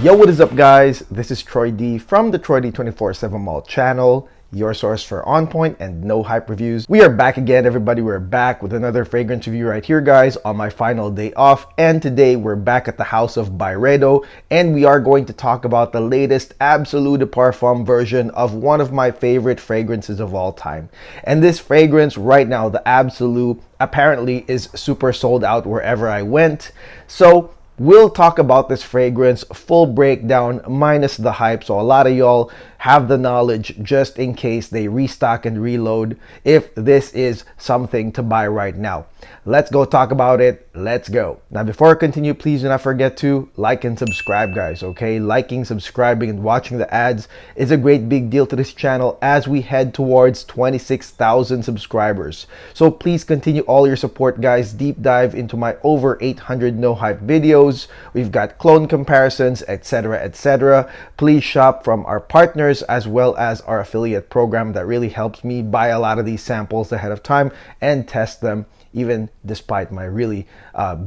Yo, what is up, guys? This is Troy D from the Troy D 24/7 Mall channel, your source for on point and no hype reviews. We are back again, everybody. We're back with another fragrance review right here, guys, on my final day off. And today we're back at the house of Byredo, and we are going to talk about the latest Absolu De Parfum version of one of my favorite fragrances of all time. And this fragrance right now, the Absolu, apparently is super sold out wherever I went. So we'll talk about this fragrance, full breakdown, minus the hype, so a lot of y'all have the knowledge just in case they restock and reload, if this is something to buy right now. Let's go talk about it. Let's go. Now, before I continue, please do not forget to like and subscribe, guys, okay? Liking, subscribing, and watching the ads is a great big deal to this channel as we head towards 26,000 subscribers. So please continue all your support, guys. Deep dive into my over 800 no hype videos. We've got clone comparisons, etc., etc. Please shop from our partners as well as our affiliate program that really helps me buy a lot of these samples ahead of time and test them, even despite my really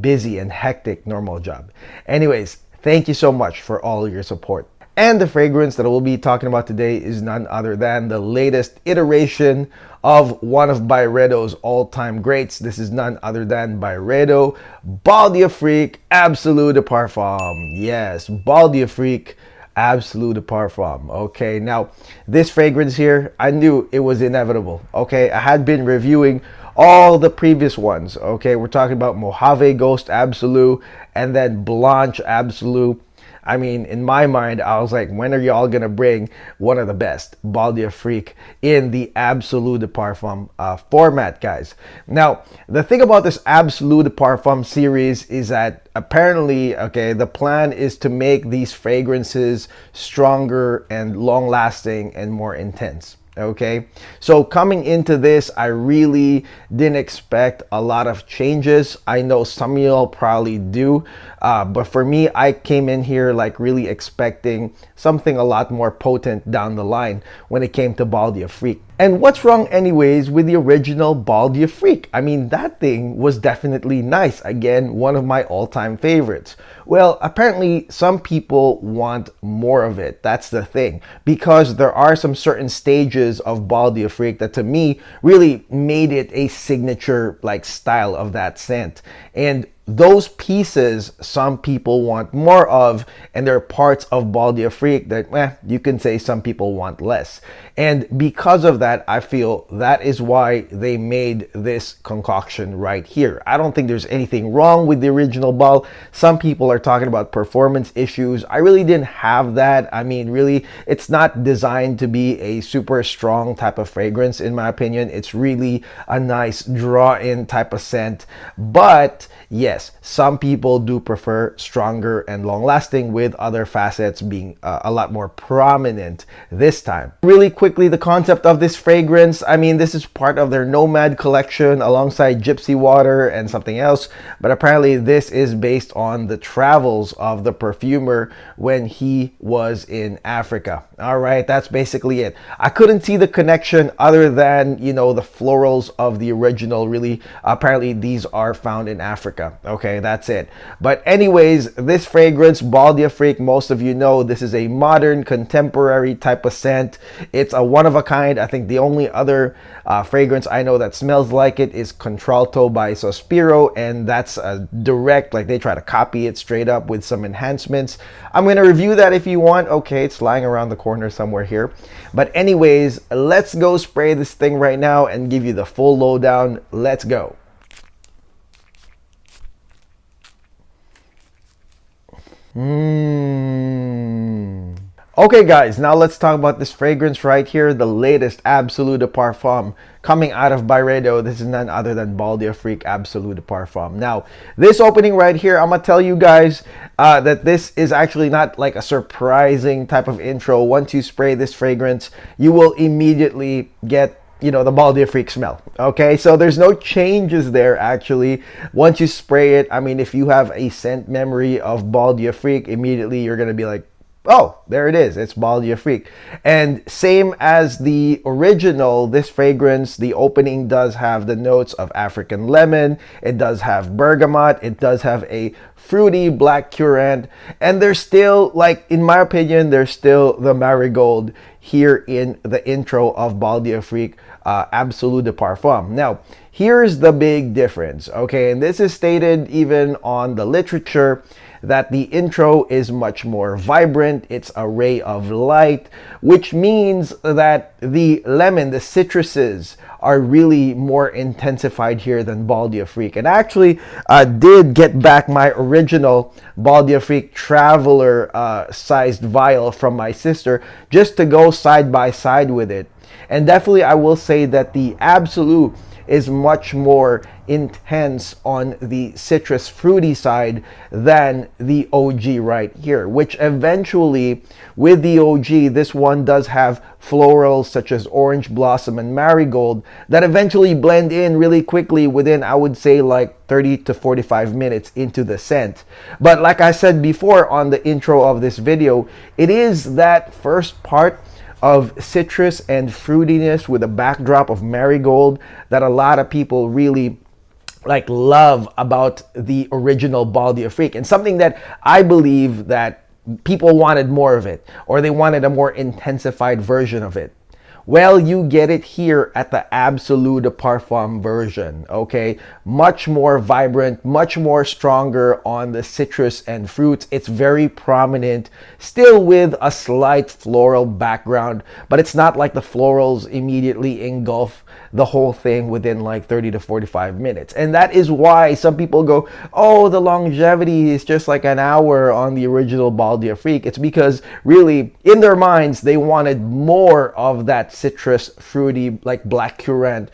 busy and hectic normal job. Anyways, thank you so much for all your support. And the fragrance that we'll be talking about today is none other than the latest iteration of one of Byredo's all-time greats. This is none other than Byredo Bal d'Afrique Absolu De Parfum. Yes, Bal d'Afrique Absolu De Parfum. Okay, now this fragrance here, I knew it was inevitable. Okay, I had been reviewing all the previous ones. Okay, we're talking about Mojave Ghost Absolu and then Blanche Absolu. I mean, in my mind, I was like, when are y'all gonna bring one of the best, Bal d'Afrique, in the Absolu De Parfum format, guys? Now, the thing about this Absolu De Parfum series is that apparently, okay, the plan is to make these fragrances stronger and long-lasting and more intense. Okay, so coming into this, I really didn't expect a lot of changes. I know some of y'all probably do, but for me, I came in here like really expecting something a lot more potent down the line when it came to Bal d'Afrique. And what's wrong anyways with the original Bal d'Afrique? I mean, that thing was definitely nice. Again, one of my all-time favorites. Well, apparently some people want more of it. That's the thing, because there are some certain stages of Bal d'Afrique that to me really made it a signature like style of that scent. And those pieces some people want more of, and there are parts of Bal d'Afrique that you can say some people want less. And because of that, I feel that is why they made this concoction right here. I don't think there's anything wrong with the original Bal. Some people are talking about performance issues. I really didn't have that. I mean, really, it's not designed to be a super strong type of fragrance, in my opinion. It's really a nice draw-in type of scent. But yes, some people do prefer stronger and long-lasting, with other facets being a lot more prominent this time. Really quickly, the concept of this fragrance, I mean, this is part of their Nomad collection alongside Gypsy Water and something else, but apparently this is based on the travels of the perfumer when he was in Africa. All right, that's basically it. I couldn't see the connection other than, you know, the florals of the original. Really, apparently these are found in Africa. Okay, that's it. But anyways, this fragrance, Bal d'Afrique, most of you know, this is a modern, contemporary type of scent. It's a one of a kind. I think the only other fragrance I know that smells like it is Contralto by Sospiro, and that's a direct, like they try to copy it straight up with some enhancements. I'm going to review that if you want. Okay, it's lying around the corner somewhere here. But anyways, let's go spray this thing right now and give you the full lowdown. Let's go. Okay, guys, now let's talk about this fragrance right here, the latest Absolu De Parfum coming out of Byredo. This is none other than Bal d'Afrique Absolu De Parfum. Now, this opening right here, I'm gonna tell you guys that this is actually not like a surprising type of intro. Once you spray this fragrance, you will immediately get, you know, the Bal d'Afrique smell. Okay, so there's no changes there actually. Once you spray it, I mean, if you have a scent memory of Bal d'Afrique, immediately you're gonna be like, Oh, there it is. It's Bal d'Afrique. And same as the original, this fragrance, the opening does have the notes of African lemon. It does have bergamot. It does have a fruity black currant. And there's still, like, in my opinion, there's still the marigold here in the intro of Bal d'Afrique, Absolu De Parfum. Now, here's the big difference, okay? And this is stated even on the literature, that the intro is much more vibrant. It's a ray of light, which means that the lemon, the citruses, are really more intensified here than Bal d'Afrique. And I actually did get back my original Bal d'Afrique traveler sized vial from my sister just to go side by side with it. And definitely I will say that the Absolu is much more intense on the citrus fruity side than the OG right here, which eventually with the OG, this one does have florals such as orange blossom and marigold that eventually blend in really quickly within, I would say, like 30 to 45 minutes into the scent. But like I said before on the intro of this video, it is that first part of citrus and fruitiness with a backdrop of marigold that a lot of people really like love about the original Bal d'Afrique, and something that I believe that people wanted more of it, or they wanted a more intensified version of it. Well, you get it here at the Absolu De Parfum version, okay? Much more vibrant, much more stronger on the citrus and fruits. It's very prominent, still with a slight floral background, but it's not like the florals immediately engulf the whole thing within like 30 to 45 minutes. And that is why some people go, oh, the longevity is just like an hour on the original Bal d'Afrique. It's because really, in their minds, they wanted more of that citrus, fruity, like black currant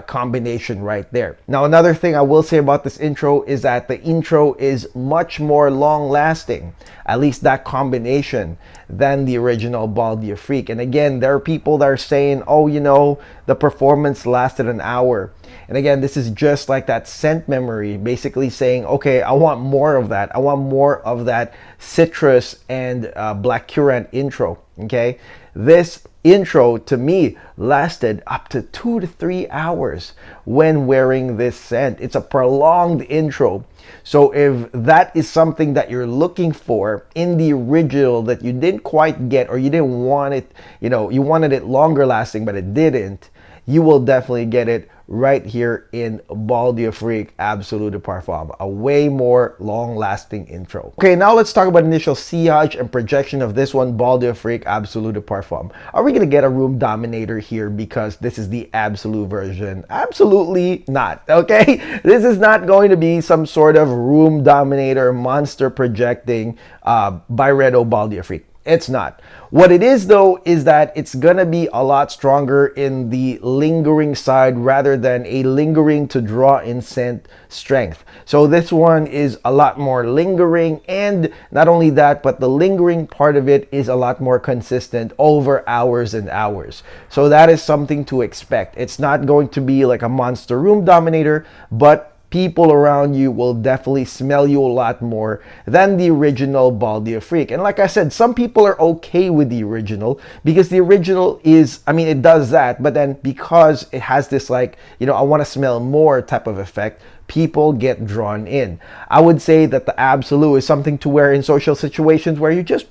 combination right there. Now, another thing I will say about this intro is that the intro is much more long lasting, at least that combination, than the original Bal d'Afrique. And again, there are people that are saying, oh, you know, the performance lasted an hour. And again, this is just like that scent memory, basically saying, okay, I want more of that. I want more of that citrus and black currant intro, okay? This intro to me lasted up to 2 to 3 hours when wearing this scent. It's a prolonged intro. So if that is something that you're looking for in the original that you didn't quite get, or you didn't want it, you know, you wanted it longer lasting but it didn't, you will definitely get it right here in Bal d'Afrique Absolu De Parfum, a way more long-lasting intro. Okay, now let's talk about initial sillage and projection of this one, Bal d'Afrique Absolu De Parfum. Are we gonna get a room dominator here because this is the Absolu version? Absolutely not, okay? This is not going to be some sort of room dominator, monster projecting Byredo Bal d'Afrique. It's not. What it is though is that it's gonna be a lot stronger in the lingering side rather than a lingering to draw in scent strength. So this one is a lot more lingering, and not only that, but the lingering part of it is a lot more consistent over hours and hours. So that is something to expect. It's not going to be like a monster room dominator, but people around you will definitely smell you a lot more than the original Bal d'Afrique. And like I said, some people are okay with the original because the original is, I mean, it does that, but then because it has this like, you know, I want to smell more type of effect, people get drawn in. I would say that the Absolu is something to wear in social situations where you just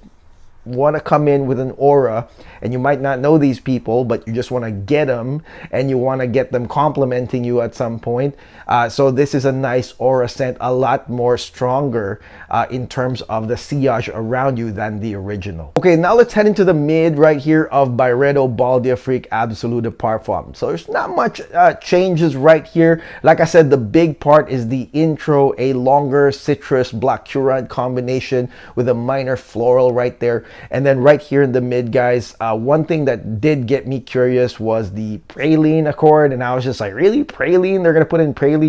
want to come in with an aura, and you might not know these people, but you just want to get them, and you want to get them complimenting you at some point. So this is a nice aura scent, a lot more stronger in terms of the sillage around you than the original. Okay, now let's head into the mid right here of Byredo Bal d'Afrique Absolu De Parfum. So there's not much changes right here. Like I said, the big part is the intro, a longer citrus black currant combination with a minor floral right there. And then right here in the mid, guys, one thing that did get me curious was the praline accord, and I was just like, really, praline? They're gonna put in praline?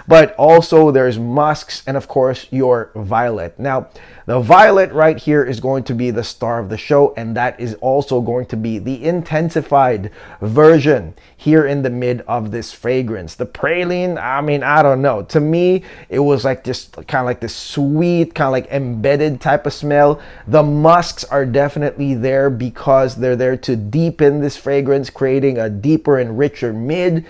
But also there's musks and of course your violet. Now the violet right here is going to be the star of the show, and that is also going to be the intensified version here in the mid of this fragrance. The praline, I mean, I don't know, to me it was like just kind of like this sweet, kind of like embedded type of smell. The musks are definitely there because they're there to deepen this fragrance, creating a deeper and richer mid,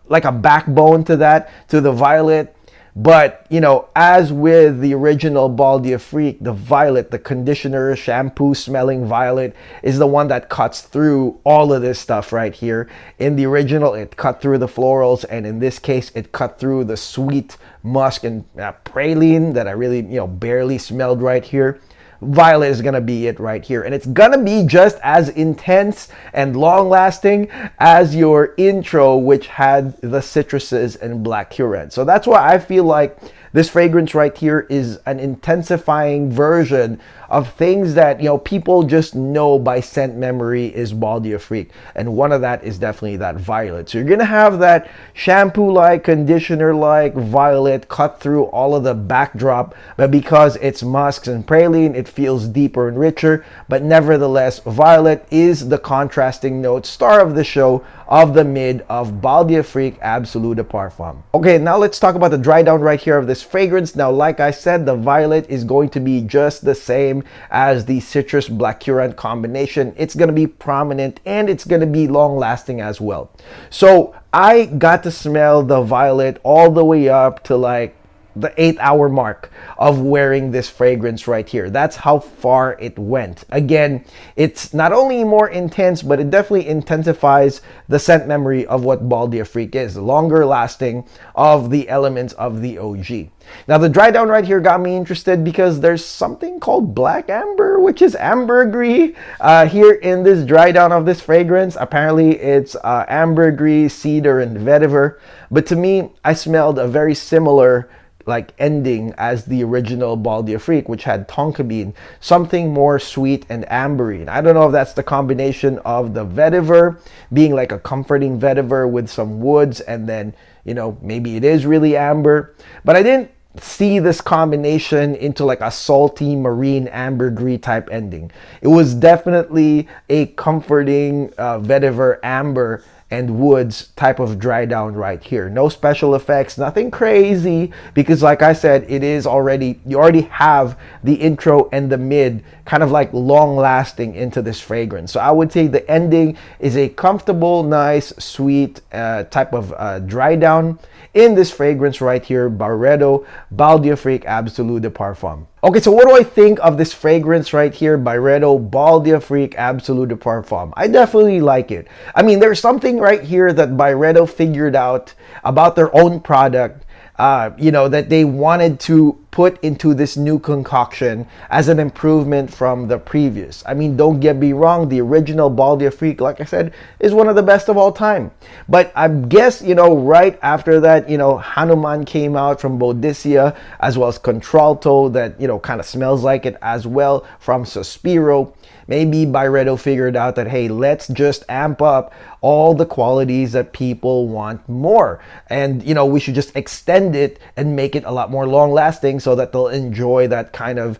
like a backbone to that, to the violet. But, you know, as with the original Bal d'Afrique, the violet, the conditioner, shampoo smelling violet, is the one that cuts through all of this stuff right here. In the original, it cut through the florals, and in this case, it cut through the sweet musk and praline that I really, you know, barely smelled right here. Violet is gonna be it right here, and it's gonna be just as intense and long lasting as your intro, which had the citruses and black currant. So that's why I feel like this fragrance right here is an intensifying version of things that, you know, people just know by scent memory is Bal d'Afrique, and one of that is definitely that violet. So you're gonna have that shampoo-like, conditioner-like violet cut through all of the backdrop, but because it's musks and praline, it feels deeper and richer. But nevertheless, violet is the contrasting note, star of the show, of the mid of Bal d'Afrique Absolu De Parfum. Okay, now let's talk about the dry down right here of this fragrance. Now, like I said, the violet is going to be just the same as the citrus blackcurrant combination. It's going to be prominent and it's going to be long lasting as well. So I got to smell the violet all the way up to like the 8-hour mark of wearing this fragrance right here. That's how far it went. Again, it's not only more intense, but it definitely intensifies the scent memory of what Bal d'Afrique is, the longer lasting of the elements of the OG. Now, the dry down right here got me interested because there's something called black amber, which is ambergris, here in this dry down of this fragrance. Apparently, it's ambergris, cedar, and vetiver. But to me, I smelled a very similar like ending as the original Bal d'Afrique, which had tonka bean, something more sweet and ambery. I don't know if that's the combination of the vetiver being like a comforting vetiver with some woods, and then, you know, maybe it is really amber, but I didn't see this combination into like a salty marine ambergris type ending. It was definitely a comforting vetiver amber and woods type of dry down right here. No special effects, nothing crazy, because like I said, it is already, you already have the intro and the mid kind of like long lasting into this fragrance. So I would say the ending is a comfortable, nice, sweet type of dry down in this fragrance right here, Byredo Bal d'Afrique Absolu De Parfum. Okay, so what do I think of this fragrance right here, Byredo Bal d'Afrique Absolu De Parfum? I definitely like it. I mean, there's something right here that Byredo figured out about their own product, you know, that they wanted to put into this new concoction as an improvement from the previous. I mean, don't get me wrong, the original Bal d'Afrique, like I said, is one of the best of all time. But I guess, you know, right after that, you know, Hanuman came out from Boudicca, as well as Contralto, that, you know, kind of smells like it as well from Sospiro. Maybe Byredo figured out that, hey, let's just amp up all the qualities that people want more. And, you know, we should just extend it and make it a lot more long lasting so that they'll enjoy that kind of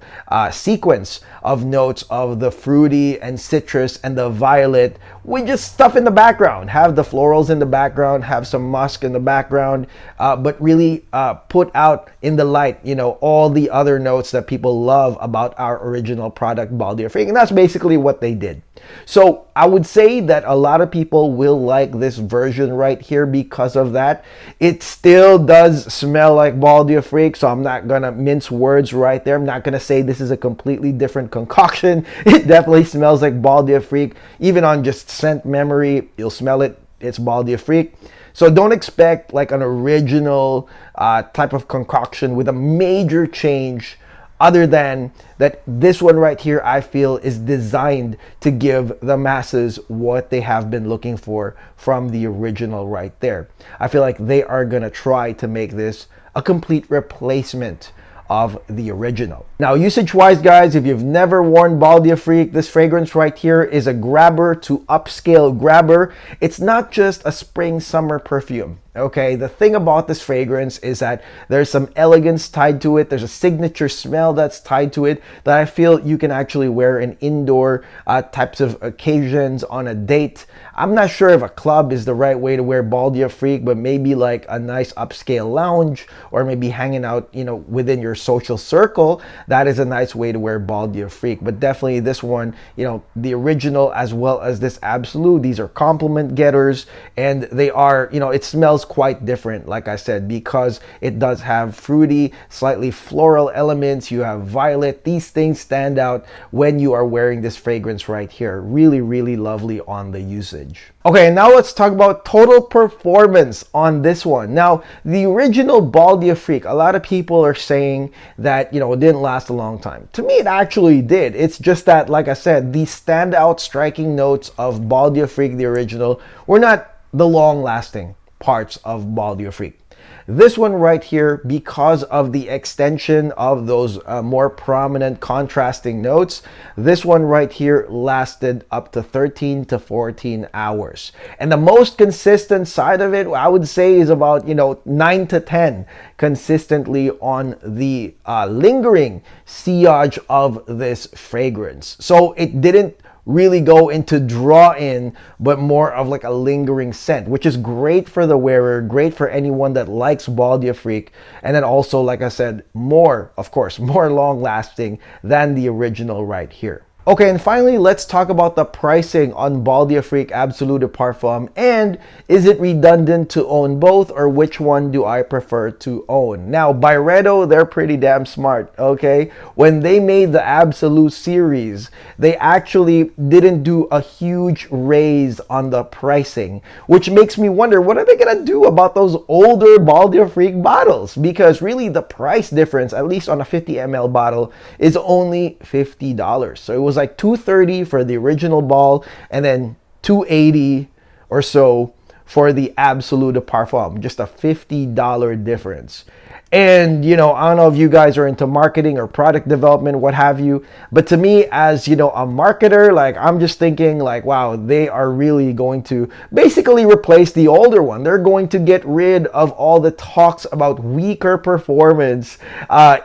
sequence of notes of the fruity and citrus and the violet with just stuff in the background. Have the florals in the background, have some musk in the background, but really put out in the light, you know, all the other notes that people love about our original product, Bal d'Afrique. And that's basically what they did. So I would say that a lot of people will like this version right here because of that. It still does smell like Bal d'Afrique, so I'm not gonna mince words right there. I'm not gonna say this is a completely different concoction. It definitely smells like Bal d'Afrique. Even on just scent memory, you'll smell it. It's Bal d'Afrique. So don't expect like an original type of concoction with a major change, other than that this one right here, I feel, is designed to give the masses what they have been looking for from the original right there. I feel like they are gonna try to make this a complete replacement of the original. Now, usage-wise, guys, if you've never worn Bal d'Afrique, this fragrance right here is a grabber to upscale grabber. It's not just a spring-summer perfume. Okay, the thing about this fragrance is that there's some elegance tied to it. There's a signature smell that's tied to it that I feel you can actually wear in indoor types of occasions, on a date. I'm not sure if a club is the right way to wear Bal d'Afrique, but maybe like a nice upscale lounge, or maybe hanging out, you know, within your your social circle, that is a nice way to wear Bal d'Afrique. But definitely this one, the original as well as this Absolu, these are compliment getters, and they are, it smells quite different, like I said, because it does have fruity, slightly floral elements. You have violet. These things stand out when you are wearing this fragrance right here. Really, really lovely on the usage. Okay, now let's talk about total performance on this one. Now, the original Bal d'Afrique, a lot of people are saying that, it didn't last a long time. To me, it actually did. It's just that, like I said, the standout striking notes of Bal d'Afrique, the original, were not the long-lasting parts of Bal d'Afrique. This one right here, because of the extension of those more prominent contrasting notes, this one right here lasted up to 13 to 14 hours. And the most consistent side of it, I would say, is about, 9 to 10 consistently on the lingering sillage of this fragrance. So it didn't really go into draw in, but more of like a lingering scent, which is great for the wearer, great for anyone that likes Bal d'Afrique, and then also, like I said, more long lasting than the original right here. Okay, and finally, let's talk about the pricing on Bal d'Afrique Absolu De Parfum, and is it redundant to own both, or which one do I prefer to own? Now, Byredo, they're pretty damn smart, okay? When they made the Absolu series, they actually didn't do a huge raise on the pricing, which makes me wonder, what are they gonna do about those older Bal d'Afrique bottles? Because really, the price difference, at least on a 50 ml bottle, is only $50. So it was like $230 for the original Bal, and then $280 or so for the Absolu De Parfum. Just a $50 difference. And, I don't know if you guys are into marketing or product development, what have you, but to me, as, a marketer, like, I'm just thinking, like, wow, they are really going to basically replace the older one. They're going to get rid of all the talks about weaker performance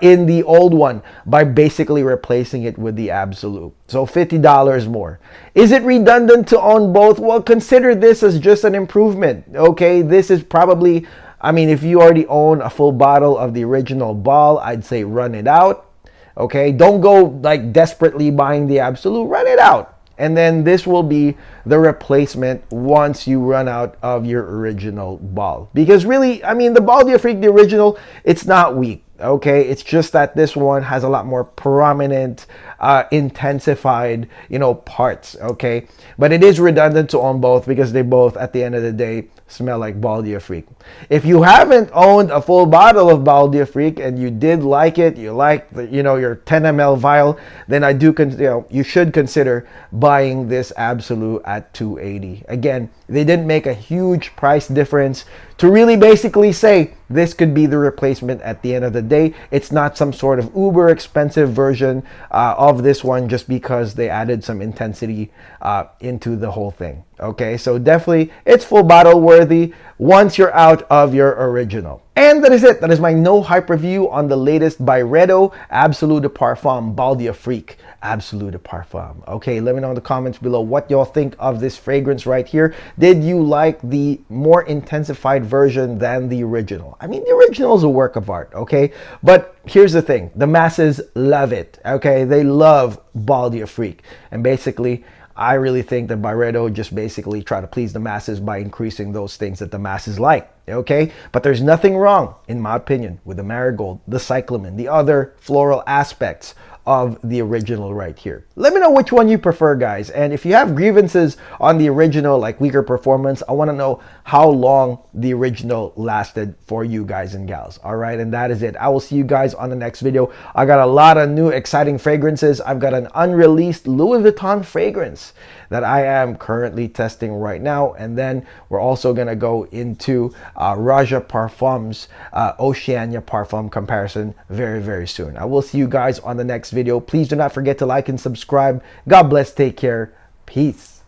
in the old one by basically replacing it with the Absolu. So $50 more. Is it redundant to own both? Well, consider this as just an improvement, okay? This is probably, if you already own a full bottle of the original Bal, I'd say run it out, okay? Don't go like desperately buying the Absolu, run it out. And then this will be the replacement once you run out of your original Bal. Because really, the Bal d'Afrique, the original, it's not weak, okay? It's just that this one has a lot more prominent, intensified, parts, okay? But it is redundant to own both because they both, at the end of the day, smell like Bal d'Afrique. If you haven't owned a full bottle of Bal d'Afrique and you did like it, you like the, your 10 ml vial, then I do, you should consider buying this Absolu at $280. Again, they didn't make a huge price difference to really basically say this could be the replacement at the end of the day. It's not some sort of uber expensive version of this one just because they added some intensity into the whole thing. Okay, so definitely it's full bottle worthy once you're out of your original. And that is it. That is my no hype review on the latest Byredo Absolu De Parfum Bal d'Afrique Absolu De Parfum. Okay, let me know in the comments below what y'all think of this fragrance right here. Did you like the more intensified version than the original? The original is a work of art, okay? But here's the thing, the masses love it, okay? They love Bal d'Afrique. And basically, I really think that Byredo just basically try to please the masses by increasing those things that the masses like, okay? But there's nothing wrong, in my opinion, with the marigold, the cyclamen, the other floral aspects of the original right here. Let me know which one you prefer, guys. And if you have grievances on the original, like weaker performance, I want to know how long the original lasted for you guys and gals. All right, and that is it. I will see you guys on the next video. I got a lot of new exciting fragrances. I've got an unreleased Louis Vuitton fragrance that I am currently testing right now. And then we're also going to go into Raja Parfum's Oceania Parfum comparison very, very soon. I will see you guys on the next video. Please do not forget to like and subscribe. God bless. Take care. Peace.